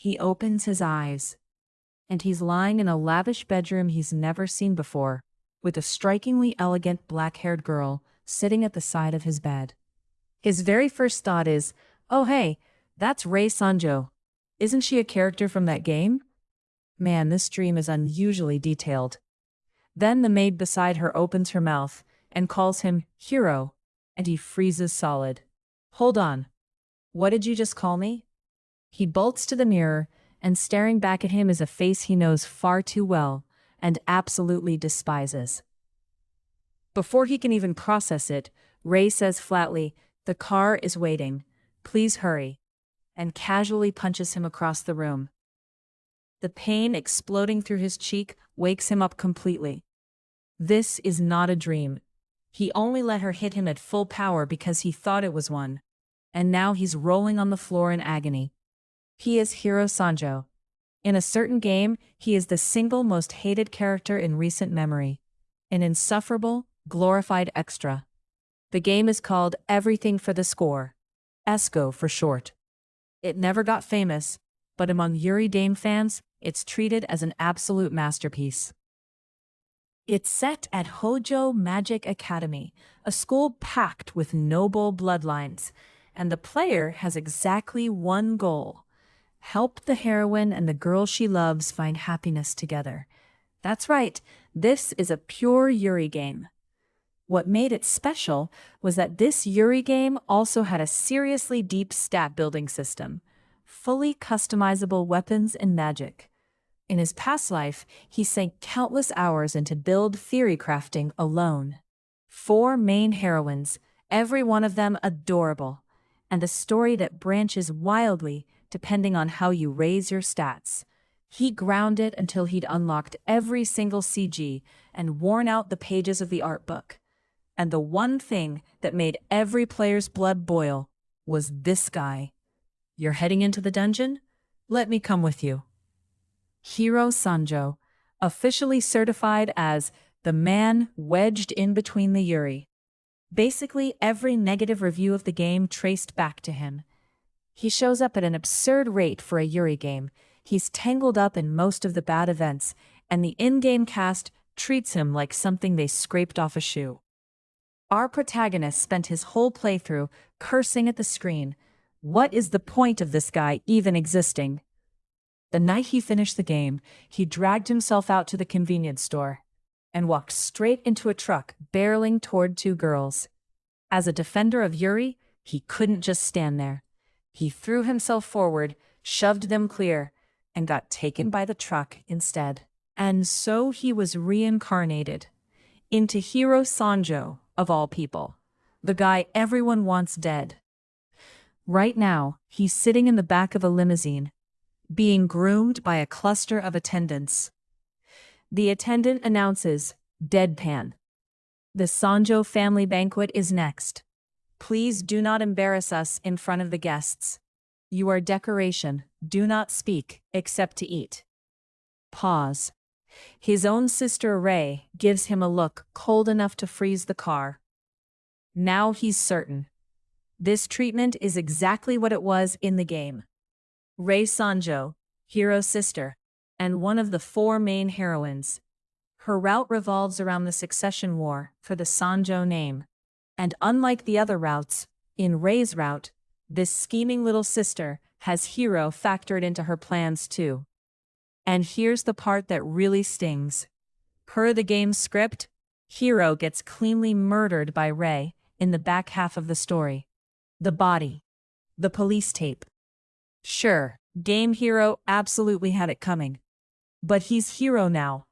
He opens his eyes, and he's lying in a lavish bedroom he's never seen before, with a strikingly elegant black-haired girl sitting at the side of his bed. His very first thought is, oh hey, that's Rei Sanjo. Isn't she a character from that game? Man, this dream is unusually detailed. Then the maid beside her opens her mouth and calls him Hiro, and he freezes solid. Hold on. What did you just call me? He bolts to the mirror, and staring back at him is a face he knows far too well and absolutely despises. Before he can even process it, Rei says flatly, "The car is waiting. Please hurry," and casually punches him across the room. The pain exploding through his cheek wakes him up completely. This is not a dream. He only let her hit him at full power because he thought it was one. And now he's rolling on the floor in agony. He is Hiro Sanjo. In a certain game, he is the single most hated character in recent memory. An insufferable, glorified extra. The game is called Everything for the Score. ESCO for short. It never got famous, but among Yuri Dame fans, it's treated as an absolute masterpiece. It's set at Hojo Magic Academy, a school packed with noble bloodlines, and the player has exactly one goal: help the heroine and the girl she loves find happiness together. That's right, this is a pure Yuri game. What made it special was that this Yuri game also had a seriously deep stat building system, fully customizable weapons and magic. In his past life, he sank countless hours into build theory crafting alone. 4 main heroines, every one of them adorable, and a story that branches wildly depending on how you raise your stats. He ground it until he'd unlocked every single CG and worn out the pages of the art book. And the one thing that made every player's blood boil was this guy. You're heading into the dungeon? Let me come with you. Hiro Sanjo, officially certified as the man wedged in between the Yuri. Basically, every negative review of the game traced back to him. He shows up at an absurd rate for a Yuri game. He's tangled up in most of the bad events, and the in-game cast treats him like something they scraped off a shoe. Our protagonist spent his whole playthrough cursing at the screen. What is the point of this guy even existing? The night he finished the game, he dragged himself out to the convenience store and walked straight into a truck barreling toward 2 girls. As a defender of Yuri, he couldn't just stand there. He threw himself forward, shoved them clear, and got taken by the truck instead. And so he was reincarnated into Hiro Sanjo, of all people, the guy everyone wants dead. Right now, he's sitting in the back of a limousine, being groomed by a cluster of attendants. The attendant announces, deadpan, "The Sanjo family banquet is next. Please do not embarrass us in front of the guests. You are decoration. Do not speak, except to eat." Pause. His own sister Rei gives him a look cold enough to freeze the car. Now he's certain. This treatment is exactly what it was in the game. Rei Sanjo, Hiro's sister, and one of the 4 main heroines. Her route revolves around the succession war for the Sanjo name. And unlike the other routes, in Rei's route, this scheming little sister has Hiro factored into her plans too. And here's the part that really stings. Per the game's script, Hiro gets cleanly murdered by Rei in the back half of the story. The body. The police tape. Sure, Game Hero absolutely had it coming. But he's Hiro now.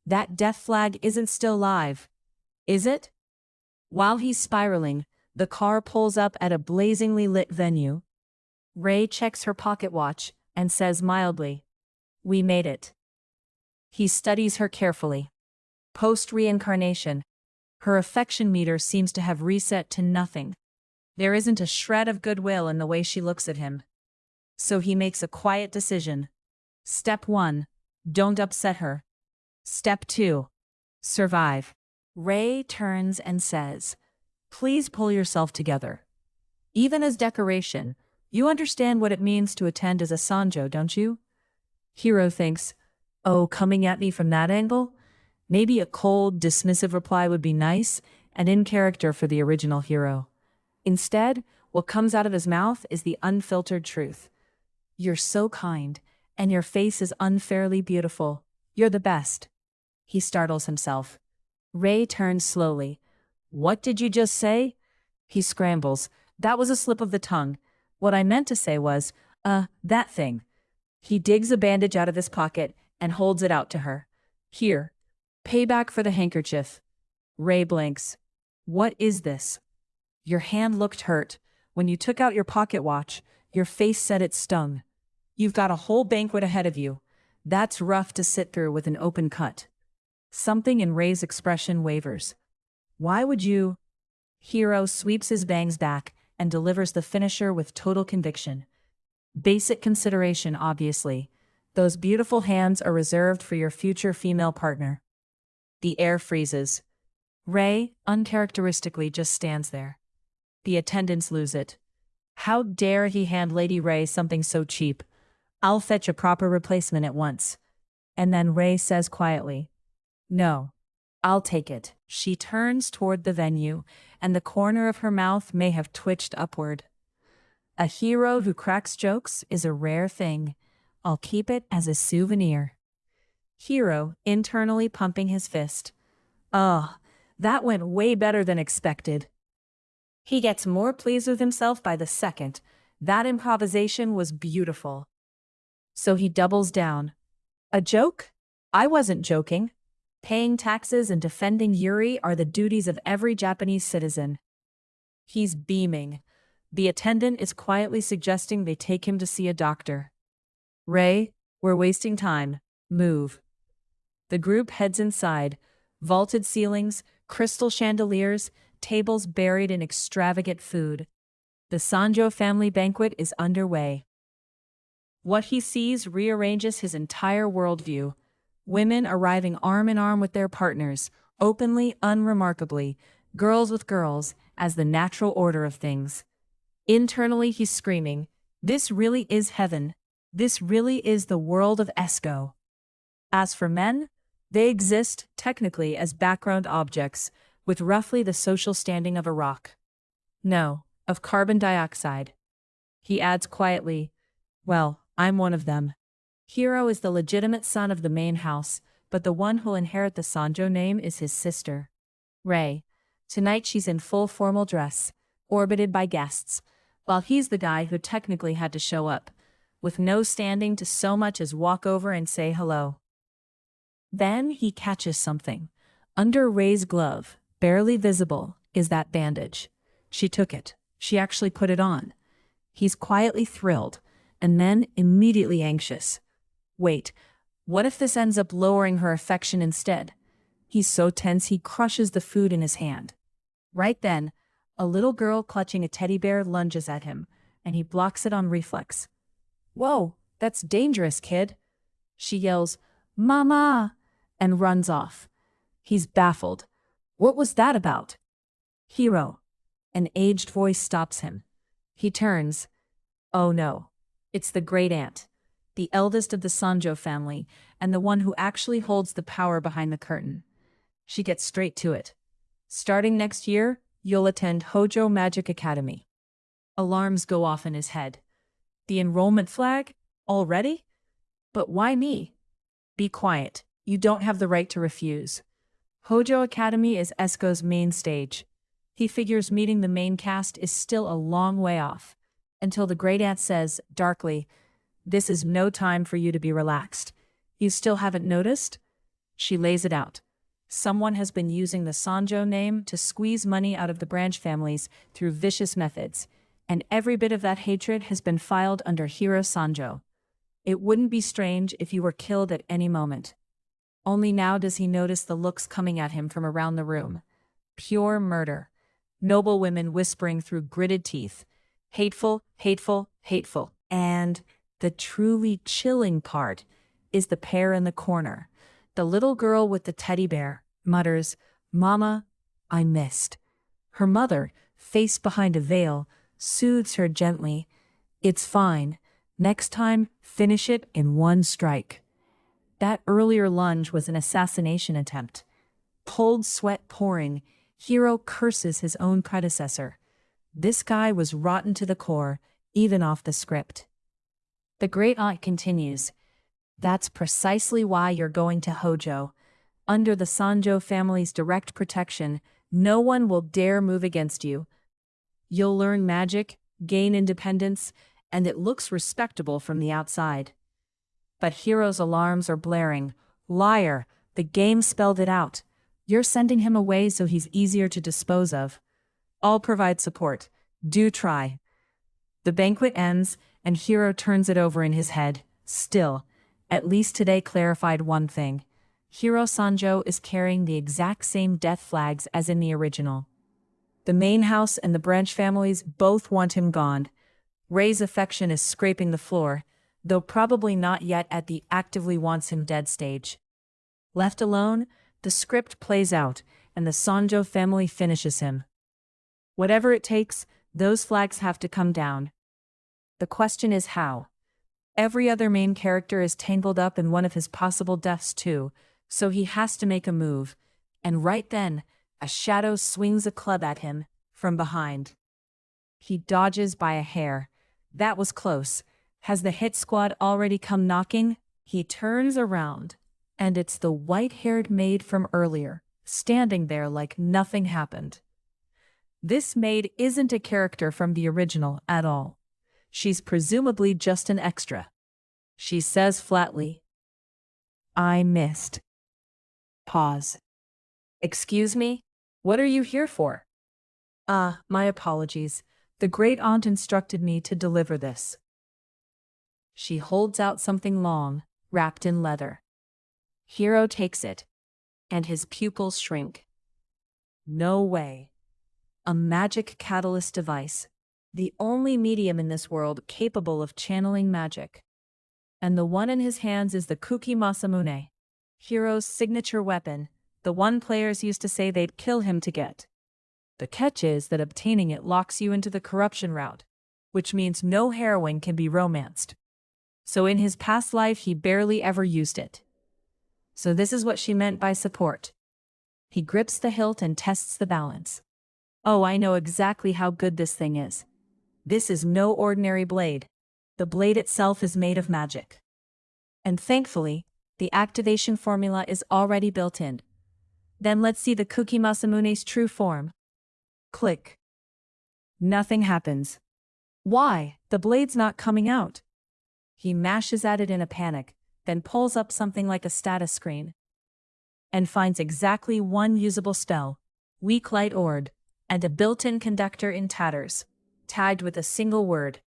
That death flag isn't still live. Is it? While he's spiraling, the car pulls up at a blazingly lit venue. Rei checks her pocket watch and says mildly, "We made it." He studies her carefully. Post-reincarnation, her affection meter seems to have reset to nothing. There isn't a shred of goodwill in the way she looks at him. So he makes a quiet decision. Step 1, don't upset her. Step 2, survive. Rei turns and says, "Please pull yourself together. Even as decoration, You understand what it means to attend as a Sanjo, don't you? Hiro thinks, oh, coming at me from that angle? Maybe a cold, dismissive reply would be nice and in character for the original hero. Instead, what comes out of his mouth is the unfiltered truth. You're so kind, and your face is unfairly beautiful. You're the best. He startles himself. Rei turns slowly. What did you just say? He scrambles. That was a slip of the tongue. What I meant to say was, that thing. He digs a bandage out of his pocket and holds it out to her. Here. Payback for the handkerchief. Rei blinks. What is this? Your hand looked hurt. When you took out your pocket watch, your face said it stung. You've got a whole banquet ahead of you. That's rough to sit through with an open cut. Something in Rei's expression wavers. Why would you? Hiro sweeps his bangs back and delivers the finisher with total conviction. Basic consideration, obviously. Those beautiful hands are reserved for your future female partner. The air freezes. Rei, uncharacteristically, just stands there. The attendants lose it. How dare he hand Lady Rei something so cheap? I'll fetch a proper replacement at once. And then Rei says quietly, no, I'll take it. She turns toward the venue, and the corner of her mouth may have twitched upward. A hero who cracks jokes is a rare thing. I'll keep it as a souvenir. Hiro, internally pumping his fist. Oh, that went way better than expected. He gets more pleased with himself by the second. That improvisation was beautiful. So he doubles down. A joke? I wasn't joking. Paying taxes and defending Yuri are the duties of every Japanese citizen. He's beaming. The attendant is quietly suggesting they take him to see a doctor. Rei, we're wasting time. Move. The group heads inside. Vaulted ceilings, crystal chandeliers, tables buried in extravagant food. The Sanjo family banquet is underway. What he sees rearranges his entire worldview. Women arriving arm in arm with their partners, openly, unremarkably, girls with girls, as the natural order of things. Internally he's screaming, this really is heaven. This really is the world of Esco. As for men, they exist, technically, as background objects, with roughly the social standing of a rock. No, of carbon dioxide. He adds quietly, well, I'm one of them. Hiro is the legitimate son of the main house, but the one who'll inherit the Sanjo name is his sister. Rei. Tonight she's in full formal dress, orbited by guests, while he's the guy who technically had to show up, with no standing to so much as walk over and say hello. Then he catches something. Under Rei's glove, barely visible, is that bandage. She took it. She actually put it on. He's quietly thrilled, and then immediately anxious. Wait, what if this ends up lowering her affection instead? He's so tense he crushes the food in his hand. Right then, a little girl clutching a teddy bear lunges at him, and he blocks it on reflex. Whoa, that's dangerous, kid. She yells, Mama, and runs off. He's baffled. What was that about? Hiro. An aged voice stops him. He turns. Oh no. It's the great aunt, the eldest of the Sanjo family, and the one who actually holds the power behind the curtain. She gets straight to it. Starting next year, you'll attend Hojo Magic Academy. Alarms go off in his head. The enrollment flag? Already? But why me? Be quiet. You don't have the right to refuse. Hojo Academy is Esco's main stage. He figures meeting the main cast is still a long way off, until the great aunt says, darkly, this is no time for you to be relaxed. You still haven't noticed? She lays it out. Someone has been using the Sanjo name to squeeze money out of the branch families through vicious methods, and every bit of that hatred has been filed under Hiro Sanjo. It wouldn't be strange if you were killed at any moment. Only now does he notice the looks coming at him from around the room. Pure murder. Noble women whispering through gritted teeth. Hateful, hateful, hateful. And the truly chilling part is the pair in the corner. The little girl with the teddy bear mutters, Mama, I missed. Her mother, face behind a veil, soothes her gently. It's fine. Next time, finish it in one strike. That earlier lunge was an assassination attempt. Cold sweat pouring, Hiro curses his own predecessor. This guy was rotten to the core, even off the script. The great aunt continues. That's precisely why you're going to Hojo. Under the Sanjo family's direct protection, no one will dare move against you. You'll learn magic, gain independence, and it looks respectable from the outside. But Hiro's alarms are blaring. Liar, the game spelled it out. You're sending him away so he's easier to dispose of. I'll provide support. Do try. The banquet ends, and Hiro turns it over in his head. Still, at least today clarified one thing. Hiro Sanjo is carrying the exact same death flags as in the original. The main house and the branch families both want him gone. Rei's affection is scraping the floor, though probably not yet at the actively wants him dead stage. Left alone, the script plays out, and the Sanjo family finishes him. Whatever it takes, those flags have to come down. The question is how. Every other main character is tangled up in one of his possible deaths too, so he has to make a move, and right then, a shadow swings a club at him from behind. He dodges by a hair. That was close. Has the hit squad already come knocking? He turns around, and it's the white-haired maid from earlier, standing there like nothing happened. This maid isn't a character from the original at all. She's presumably just an extra. She says flatly, "I missed." Pause. "Excuse me? What are you here for?" My apologies. The great aunt instructed me to deliver this." She holds out something long, wrapped in leather. Hiro takes it, and his pupils shrink. No way. A magic catalyst device, the only medium in this world capable of channeling magic. And the one in his hands is the Kuki Masamune, Hiro's signature weapon, the one players used to say they'd kill him to get. The catch is that obtaining it locks you into the corruption route, which means no heroine can be romanced. So in his past life he barely ever used it. So this is what she meant by support. He grips the hilt and tests the balance. Oh, I know exactly how good this thing is. This is no ordinary blade. The blade itself is made of magic. And thankfully, the activation formula is already built in. Then let's see the Kuki Masamune's true form. Click. Nothing happens. Why? The blade's not coming out. He mashes at it in a panic, then pulls up something like a status screen. And finds exactly one usable spell, Weak Light Ord, and a built-in conductor in tatters, tagged with a single word.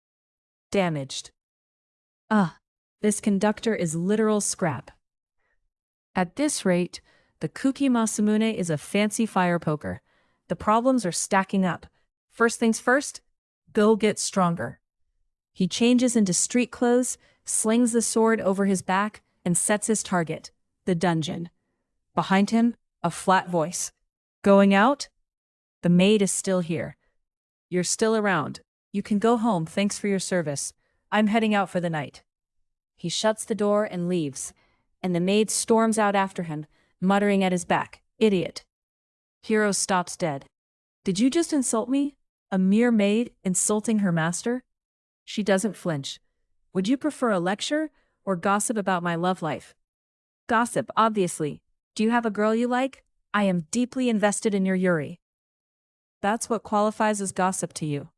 Damaged. This conductor is literal scrap. At this rate, the Kuki Masamune is a fancy fire poker. The problems are stacking up. First things first, go get stronger. He changes into street clothes, slings the sword over his back, and sets his target, the dungeon. Behind him, a flat voice. Going out? The maid is still here. You're still around. You can go home, thanks for your service. I'm heading out for the night. He shuts the door and leaves, and the maid storms out after him, muttering at his back, "Idiot." Hiro stops dead. Did you just insult me? A mere maid insulting her master? She doesn't flinch. Would you prefer a lecture or gossip about my love life? Gossip, obviously. Do you have a girl you like? I am deeply invested in your Yuri. That's what qualifies as gossip to you.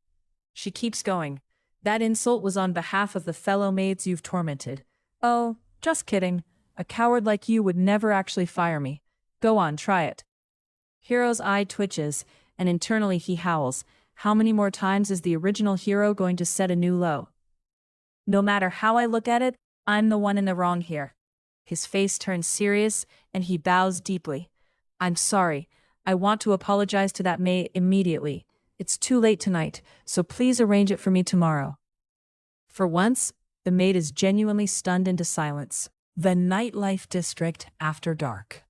She keeps going. That insult was on behalf of the fellow maids you've tormented. Oh, just kidding. A coward like you would never actually fire me. Go on, try it. Hiro's eye twitches, and internally he howls. How many more times is the original Hiro going to set a new low? No matter how I look at it, I'm the one in the wrong here. His face turns serious, and he bows deeply. I'm sorry. I want to apologize to that maid immediately. It's too late tonight, so please arrange it for me tomorrow. For once, the maid is genuinely stunned into silence. The nightlife district after dark.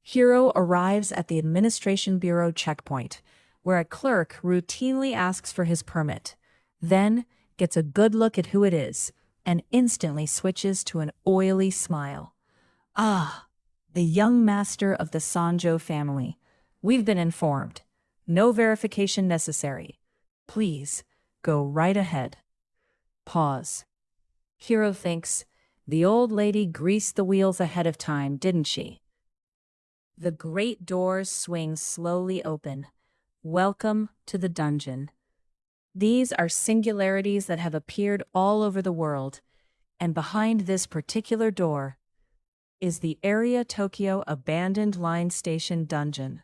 Hiro arrives at the Administration Bureau checkpoint, where a clerk routinely asks for his permit. Then, gets a good look at who it is, and instantly switches to an oily smile. Ah, the young master of the Sanjo family. We've been informed. No verification necessary. Please, go right ahead. Pause. Hiro thinks, the old lady greased the wheels ahead of time, didn't she? The great doors swing slowly open. Welcome to the dungeon. These are singularities that have appeared all over the world, and behind this particular door is the Area Tokyo Abandoned Line Station Dungeon.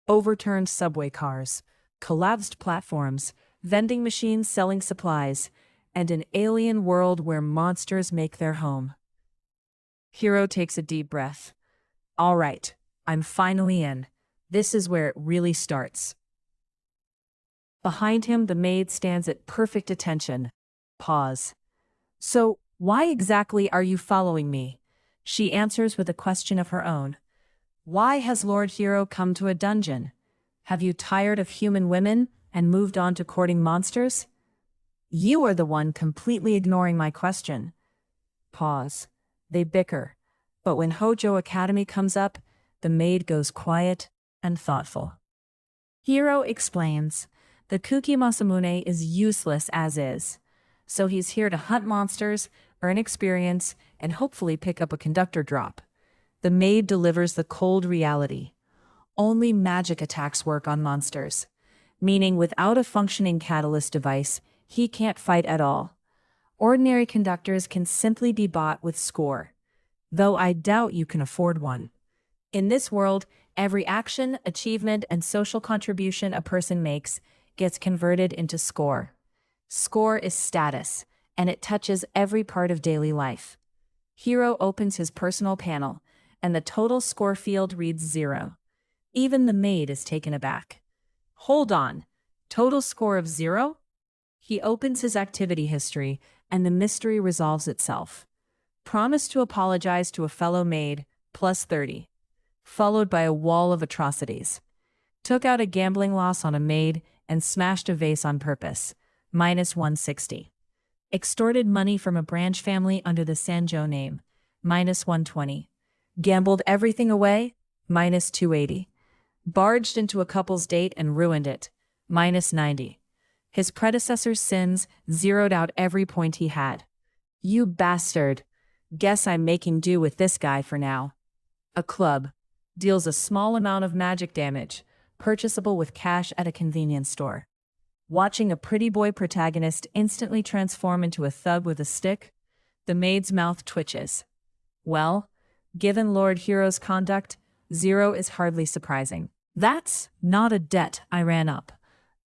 Overturned subway cars, collapsed platforms, vending machines selling supplies, and an alien world where monsters make their home. Hiro takes a deep breath. All right, I'm finally in. This is where it really starts. Behind him, the maid stands at perfect attention. Pause. So, why exactly are you following me? She answers with a question of her own. Why has Lord Hiro come to a dungeon? Have you tired of human women and moved on to courting monsters? You are the one completely ignoring my question. Pause. They bicker. But when Hojo Academy comes up, the maid goes quiet and thoughtful. Hiro explains, the Kuki Masamune is useless as is. So he's here to hunt monsters, earn experience, and hopefully pick up a conductor drop. The maid delivers the cold reality. Only magic attacks work on monsters. Meaning without a functioning catalyst device, he can't fight at all. Ordinary conductors can simply be bought with score. Though I doubt you can afford one. In this world, every action, achievement, and social contribution a person makes gets converted into score. Score is status, and it touches every part of daily life. Hiro opens his personal panel, and the total score field reads 0. Even the maid is taken aback. Hold on, total score of 0? He opens his activity history, and the mystery resolves itself. Promise to apologize to a fellow maid, plus 30. Followed by a wall of atrocities. Took out a gambling loss on a maid and smashed a vase on purpose, minus 160. Extorted money from a branch family under the Sanjo name, minus 120. Gambled everything away, minus 280. Barged into a couple's date and ruined it, minus 90. His predecessor's sins zeroed out every point he had. You bastard. Guess I'm making do with this guy for now. A club. Deals a small amount of magic damage, purchasable with cash at a convenience store. Watching a pretty boy protagonist instantly transform into a thug with a stick, the maid's mouth twitches. Well, given Lord Hiro's conduct, 0 is hardly surprising. That's not a debt I ran up.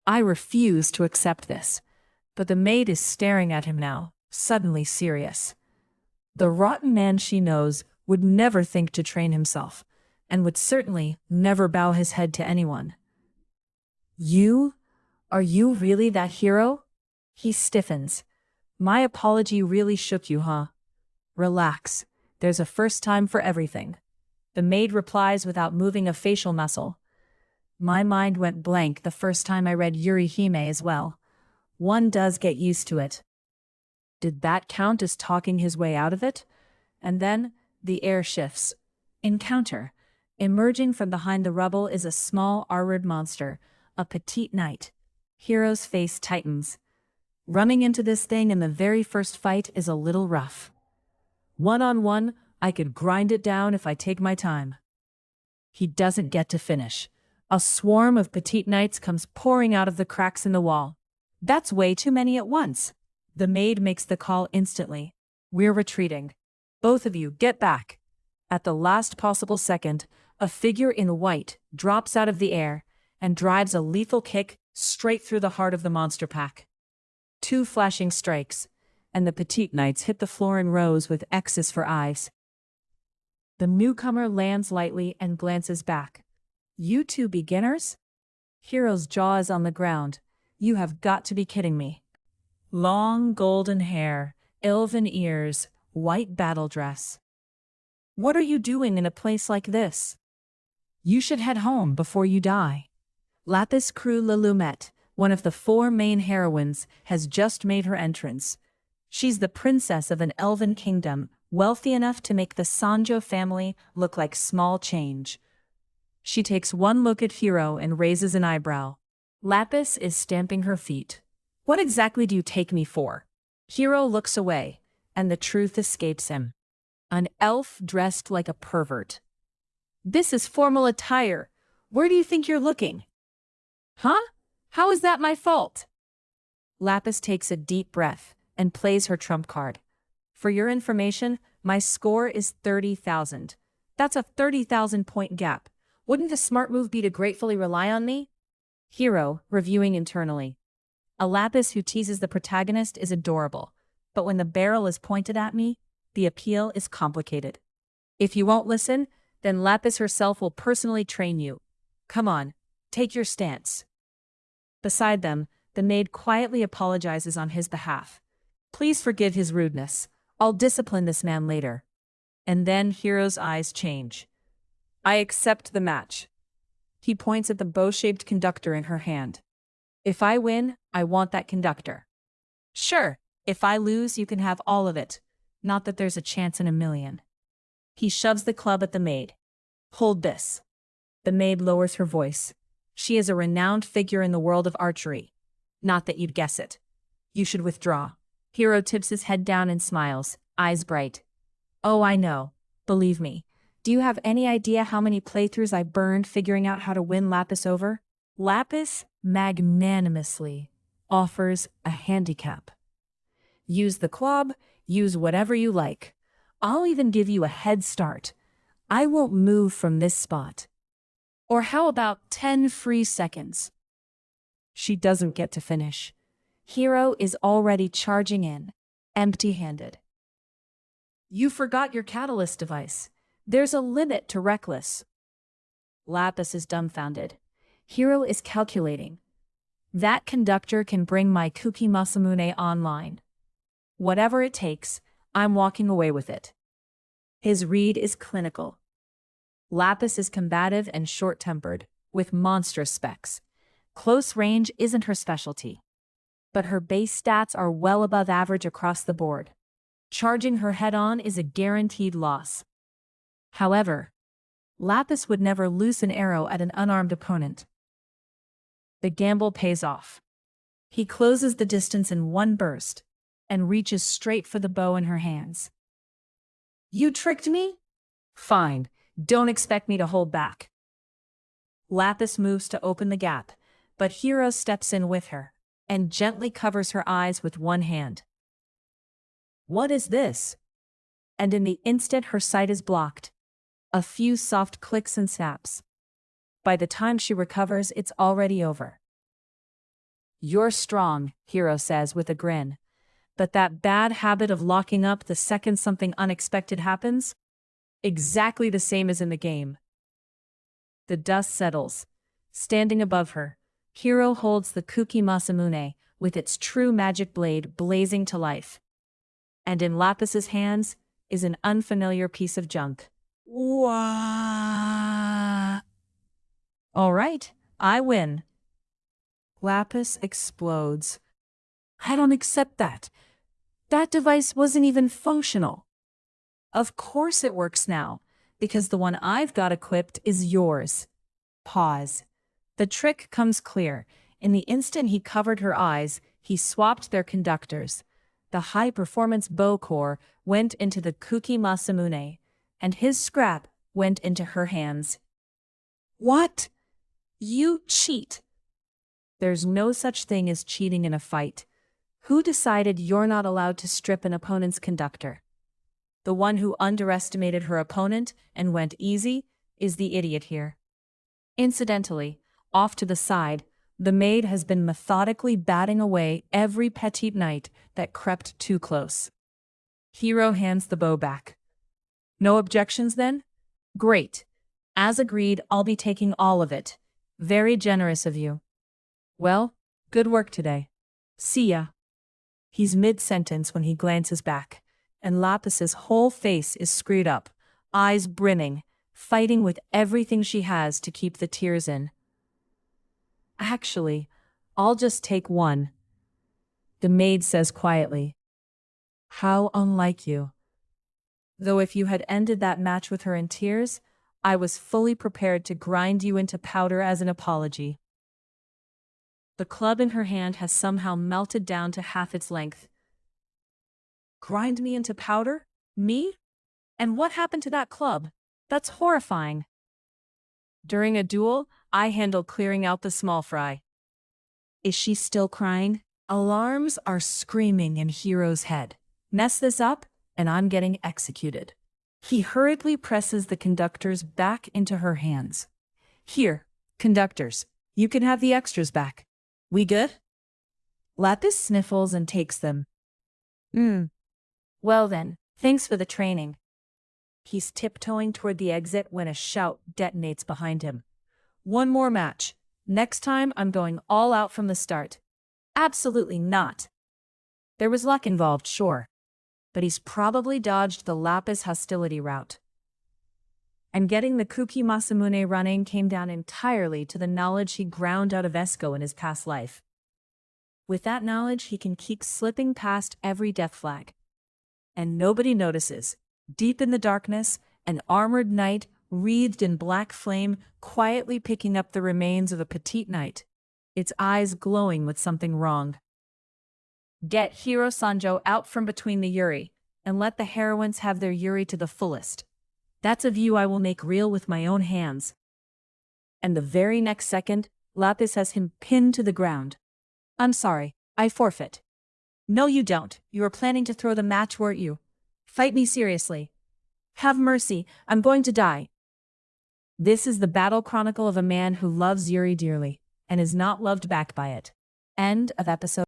I refuse to accept this. But the maid is staring at him now, suddenly serious. The rotten man she knows would never think to train himself, and would certainly never bow his head to anyone. You? Are you really that hero? He stiffens. My apology really shook you, huh? Relax. There's a first time for everything. The maid replies without moving a facial muscle. My mind went blank the first time I read Yuri Hime as well. One does get used to it. Did that count as talking his way out of it? And then, the air shifts. Encounter. Emerging from behind the rubble is a small armored monster, a petite knight. Hiro's face tightens. Running into this thing in the very first fight is a little rough. One-on-one, I could grind it down if I take my time. He doesn't get to finish. A swarm of petite knights comes pouring out of the cracks in the wall. That's way too many at once. The maid makes the call instantly. We're retreating. Both of you, get back. At the last possible second, a figure in white drops out of the air and drives a lethal kick straight through the heart of the monster pack. 2 flashing strikes, and the petite knights hit the floor in rows with X's for eyes. The newcomer lands lightly and glances back. You 2 beginners? Hiro's jaw is on the ground. You have got to be kidding me. Long golden hair, elven ears, white battle dress. What are you doing in a place like this? You should head home before you die. Lapis Crew Lelumet, one of the four main heroines, has just made her entrance. She's the princess of an elven kingdom, wealthy enough to make the Sanjo family look like small change. She takes one look at Hiro and raises an eyebrow. Lapis is stamping her feet. What exactly do you take me for? Hiro looks away, and the truth escapes him. An elf dressed like a pervert. This is formal attire. Where do you think you're looking? Huh? How is that my fault? Lapis takes a deep breath and plays her trump card. For your information, my score is 30,000. That's a 30,000 point gap. Wouldn't a smart move be to gratefully rely on me? Hiro, reviewing internally. A Lapis who teases the protagonist is adorable, but when the barrel is pointed at me, the appeal is complicated. If you won't listen, then Lapis herself will personally train you. Come on, take your stance. Beside them, the maid quietly apologizes on his behalf. Please forgive his rudeness. I'll discipline this man later. And then Hiro's eyes change. I accept the match. He points at the bow-shaped conductor in her hand. If I win, I want that conductor. Sure, if I lose, you can have all of it. Not that there's a chance in a million. He shoves the club at the maid. Hold this. The maid lowers her voice. She is a renowned figure in the world of archery. Not that you'd guess it. You should withdraw. Hiro tips his head down and smiles, eyes bright. Oh, I know. Believe me. Do you have any idea how many playthroughs I burned figuring out how to win Lapis over? Lapis magnanimously offers a handicap. Use the club, use whatever you like. I'll even give you a head start. I won't move from this spot. Or how about 10 free seconds? She doesn't get to finish. Hiro is already charging in, empty-handed. You forgot your catalyst device. There's a limit to reckless. Lapis is dumbfounded. Hiro is calculating. That conductor can bring my Kuki Masamune online. Whatever it takes, I'm walking away with it. His read is clinical. Lapis is combative and short-tempered, with monstrous specs. Close range isn't her specialty. But her base stats are well above average across the board. Charging her head-on is a guaranteed loss. However, Lapis would never loose an arrow at an unarmed opponent. The gamble pays off. He closes the distance in one burst and reaches straight for the bow in her hands. You tricked me? Fine, don't expect me to hold back. Lapis moves to open the gap, but Hiro steps in with her and gently covers her eyes with one hand. What is this? And in the instant her sight is blocked, a few soft clicks and snaps. By the time she recovers, it's already over. You're strong, Hiro says with a grin. But that bad habit of locking up the second something unexpected happens? Exactly the same as in the game. The dust settles. Standing above her, Hiro holds the Kuki Masamune with its true magic blade blazing to life. And in Lapis's hands is an unfamiliar piece of junk. Wah! All right, I win. Lapis explodes. I don't accept that. That device wasn't even functional. Of course it works now, because the one I've got equipped is yours. Pause. The trick comes clear. In the instant he covered her eyes, he swapped their conductors. The high-performance bow core went into the Kuki Masamune, and his scrap went into her hands. What? You cheat. There's no such thing as cheating in a fight. Who decided you're not allowed to strip an opponent's conductor? The one who underestimated her opponent and went easy is the idiot here. Incidentally, off to the side, the maid has been methodically batting away every petite knight that crept too close. Hiro hands the bow back. No objections then? Great. As agreed, I'll be taking all of it. Very generous of you. Well, good work today. See ya. He's mid-sentence when he glances back, and Lapis's whole face is screwed up, eyes brimming, fighting with everything she has to keep the tears in. Actually, I'll just take one, the maid says quietly. How unlike you. Though if you had ended that match with her in tears, I was fully prepared to grind you into powder as an apology. The club in her hand has somehow melted down to half its length. Grind me into powder? Me? And what happened to that club? That's horrifying. During a duel, I handle clearing out the small fry. Is she still crying? Alarms are screaming in Hiro's head. Mess this up, and I'm getting executed. He hurriedly presses the conductors back into her hands. Here, conductors, you can have the extras back. We good? Lapis sniffles and takes them. Well then, thanks for the training. He's tiptoeing toward the exit when a shout detonates behind him. One more match. Next time I'm going all out from the start. Absolutely not. There was luck involved, sure. But he's probably dodged the Lapis hostility route. And getting the Kuki Masamune running came down entirely to the knowledge he ground out of Esco in his past life. With that knowledge, he can keep slipping past every death flag. And nobody notices. Deep in the darkness, an armored knight, wreathed in black flame, quietly picking up the remains of a petite knight, its eyes glowing with something wrong. Get Hiro Sanjo out from between the Yuri, and let the heroines have their Yuri to the fullest. That's a view I will make real with my own hands. And the very next second, Lapis has him pinned to the ground. I'm sorry, I forfeit. No, you don't. You were planning to throw the match, weren't you? Fight me seriously. Have mercy, I'm going to die. This is the battle chronicle of a man who loves Yuri dearly, and is not loved back by it. End of episode.